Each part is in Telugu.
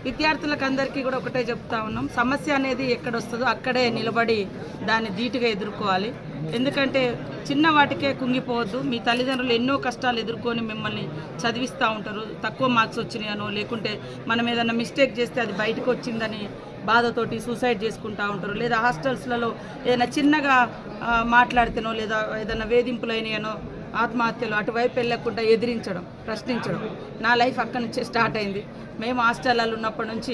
విద్యార్థులకు అందరికీ కూడా ఒకటే చెప్తా ఉన్నాం, సమస్య అనేది ఎక్కడొస్తుందో అక్కడే నిలబడి దాన్ని ధీటుగా ఎదుర్కోవాలి. ఎందుకంటే చిన్న వాటికే కుంగిపోవద్దు. మీ తల్లిదండ్రులు ఎన్నో కష్టాలు ఎదుర్కొని మిమ్మల్ని చదివిస్తూ ఉంటారు. తక్కువ మార్క్స్ వచ్చినాయనో లేకుంటే మనం ఏదైనా మిస్టేక్ చేస్తే అది బయటకు వచ్చిందని బాధతోటి సూసైడ్ చేసుకుంటూ ఉంటారు. లేదా హాస్టల్స్లలో ఏదైనా చిన్నగా మాట్లాడితేనో లేదా ఏదైనా వేధింపులైనాయనో ఆత్మహత్యలు అటువైపు వెళ్ళకుండా ఎదిరించడం, ప్రశ్నించడం. నా లైఫ్ అక్కడి నుంచే స్టార్ట్ అయింది. మేము హాస్టల్లో ఉన్నప్పటి నుంచి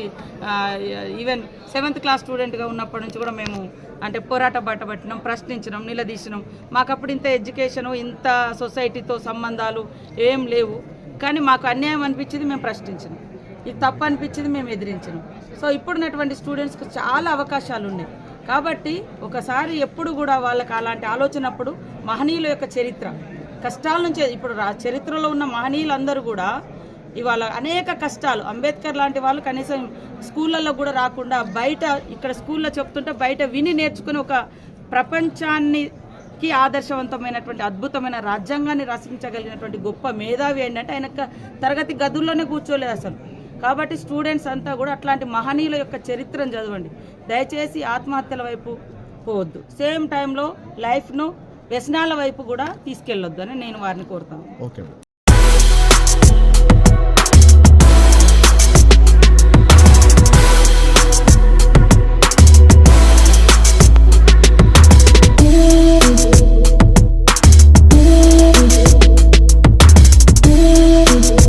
ఈవెన్ 7th క్లాస్ స్టూడెంట్గా ఉన్నప్పటి నుంచి కూడా మేము అంటే పోరాట బాట పట్టినాం, ప్రశ్నించినాం, నిలదీసినాం. మాకు అప్పుడు ఇంత ఎడ్యుకేషను, ఇంత సొసైటీతో సంబంధాలు ఏం లేవు. కానీ మాకు అన్యాయం అనిపించింది, మేము ప్రశ్నించినాం. ఇది తప్పు అనిపించింది, మేము ఎదిరించినాం. సో ఇప్పుడున్నటువంటి స్టూడెంట్స్కి చాలా అవకాశాలు ఉన్నాయి. కాబట్టి ఒకసారి ఎప్పుడు కూడా వాళ్ళకి అలాంటి ఆలోచనప్పుడు మహనీయుల యొక్క చరిత్ర, కష్టాల నుంచే ఇప్పుడు చరిత్రలో ఉన్న మహనీయులందరూ కూడా ఇవాళ అనేక కష్టాలు, అంబేద్కర్ లాంటి వాళ్ళు కనీసం స్కూళ్ళల్లో కూడా రాకుండా బయట ఇక్కడ స్కూల్లో చెప్తుంటే బయట విని నేర్చుకుని ఒక ప్రపంచానికి ఆదర్శవంతమైనటువంటి అద్భుతమైన రాజ్యాంగాన్ని రచించగలిగినటువంటి గొప్ప మేధావి ఏంటంటే ఆయన తరగతి గదుల్లోనే కూర్చోలేదు అసలు. కాబట్టి స్టూడెంట్స్ అంతా కూడా అట్లాంటి మహనీయుల యొక్క చరిత్రను చదవండి. దయచేసి ఆత్మహత్యల వైపు పోవద్దు. సేమ్ టైంలో లైఫ్ను వ్యసనాల వైపు కూడా తీసుకెళ్ళొద్దు అని నేను వారిని కోరుతాను. ఓకే.